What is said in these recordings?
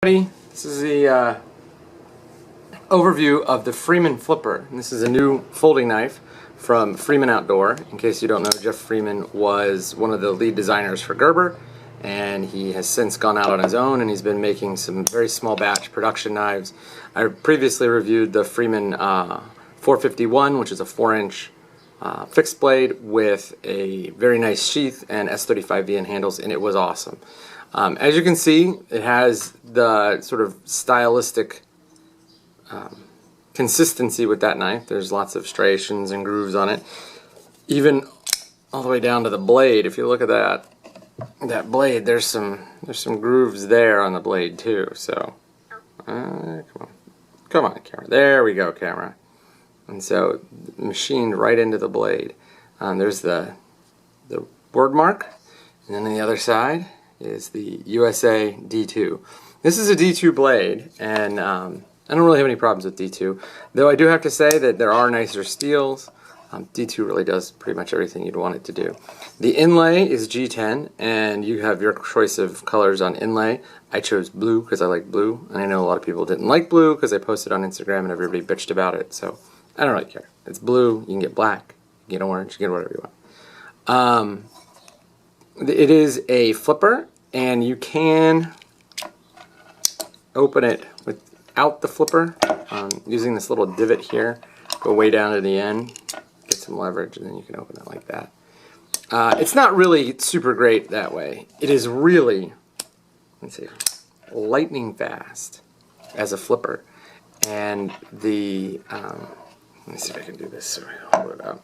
This is the overview of the Freeman flipper. And this is a new folding knife from Freeman Outdoor. In case you don't know, Jeff Freeman was one of the lead designers for Gerber, and he has since gone out on his own and he's been making some very small batch production knives. I previously reviewed the Freeman 451, which is a 4-inch fixed blade with a very nice sheath and S35VN handles, and it was awesome. As you can see, it has the sort of stylistic consistency with that knife. There's lots of striations and grooves on it, even all the way down to the blade. If you look at that blade, there's some grooves there on the blade too. So come on, camera. There we go, camera. And so machined right into the blade. There's the word mark, and then on the other side is the USA D2. This is a D2 blade, and I don't really have any problems with D2, though I do have to say that there are nicer steels. D2 really does pretty much everything you'd want it to do. The inlay is G10, and you have your choice of colors on inlay. I chose blue because I like blue, and I know a lot of people didn't like blue because I posted on Instagram and everybody bitched about it, so I don't really care. It's blue, you can get black, you can get orange, you can get whatever you want. It is a flipper, and you can open it without the flipper using this little divot here. Go way down to the end, get some leverage, and then you can open it like that. It's not really super great that way. It is really, let's see, lightning fast as a flipper. And the, let me see if I can do this so I hold it up.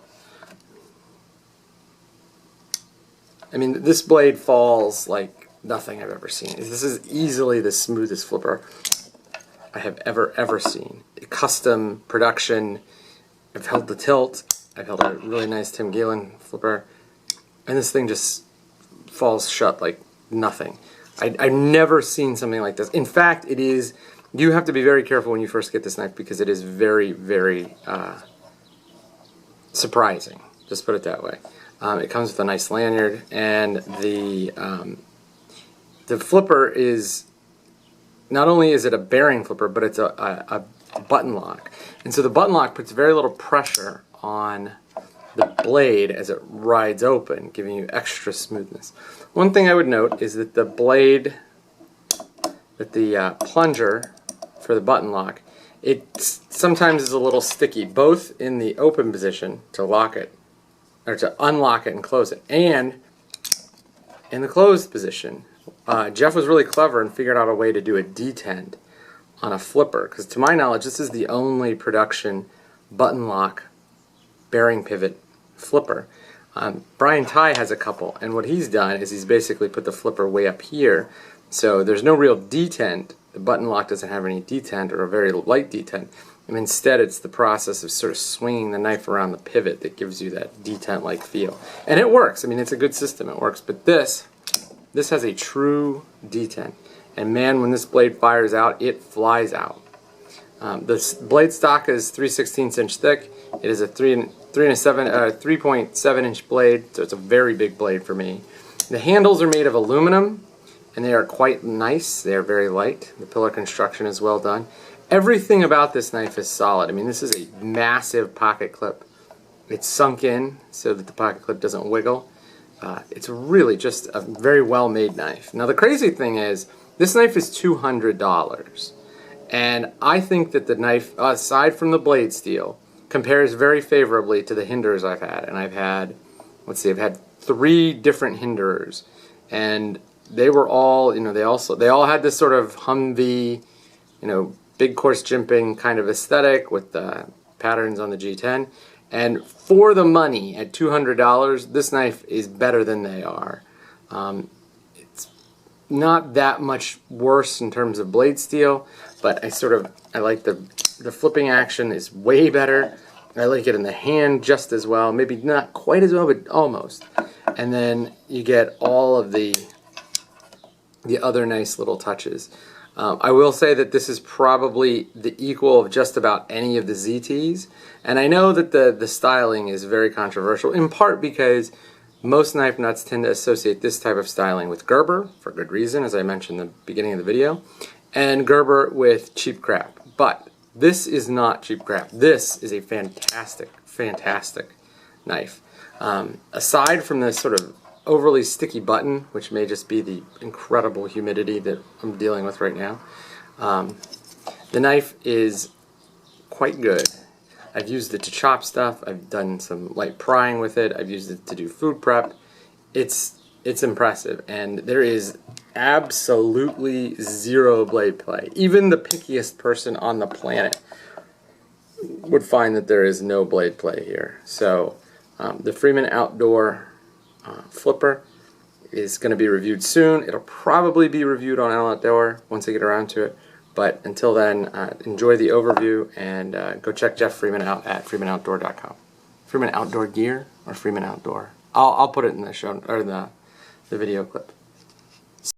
I mean, this blade falls like nothing I've ever seen. This is easily the smoothest flipper I have ever seen. Custom production. I've held the tilt. I've held a really nice Tim Galen flipper, and this thing just falls shut like nothing. I've never seen something like this. In fact, it is. You have to be very careful when you first get this knife because it is very, very surprising. Just put it that way. It comes with a nice lanyard, and the flipper is, not only is it a bearing flipper, but it's a button lock. And so the button lock puts very little pressure on the blade as it rides open, giving you extra smoothness. One thing I would note is that the blade, that the plunger for the button lock, it sometimes is a little sticky, both in the open position to lock it, or to unlock it and close it, and in the closed position. Jeff was really clever and figured out a way to do a detent on a flipper, because to my knowledge this is the only production button lock bearing pivot flipper. Brian Ty has a couple, and what he's done is he's basically put the flipper way up here, so there's no real detent. The button lock doesn't have any detent, or a very light detent, and instead it's the process of sort of swinging the knife around the pivot that gives you that detent-like feel. And it works. I mean, it's a good system. It works. But this has a true detent. And man, when this blade fires out, it flies out. This blade stock is 3/16 inch thick. It is a 3.7 inch blade, so it's a very big blade for me. The handles are made of aluminum, and they are quite nice. They are very light. The pillar construction is well done. Everything about this knife is solid. I mean, this is a massive pocket clip. It's sunk in so that the pocket clip doesn't wiggle. It's really just a very well-made knife. Now, the crazy thing is, this knife is $200. And I think that the knife, aside from the blade steel, compares very favorably to the Hinderers I've had. And I've had, let's see, I've had 3 different Hinderers. And they were all, you know, they all had this sort of Humvee, you know, big coarse jimping kind of aesthetic with the patterns on the G10. And for the money, at $200, this knife is better than they are. It's not that much worse in terms of blade steel, but I like the flipping action is way better. I like it in the hand just as well. Maybe not quite as well, but almost. And then you get all of the other nice little touches. I will say that this is probably the equal of just about any of the ZTs, and I know that the styling is very controversial, in part because Most knife nuts tend to associate this type of styling with Gerber, for good reason, as I mentioned in the beginning of the video, and Gerber with cheap crap. But this is not cheap crap. This is a fantastic, fantastic knife. Aside from this sort of overly sticky button, which may just be the incredible humidity that I'm dealing with right now, the knife is quite good. I've used it to chop stuff. I've done some light prying with it. I've used it to do food prep. It's impressive, and there is absolutely zero blade play. Even the pickiest person on the planet would find that there is no blade play here. So the Freeman Outdoor flipper is going to be reviewed soon. It'll probably be reviewed on AllOutdoor once I get around to it. But until then, enjoy the overview, and go check Jeff Freeman out at freemanoutdoor.com. Freeman Outdoor Gear or Freeman Outdoor? I'll put it in the show or the video clip.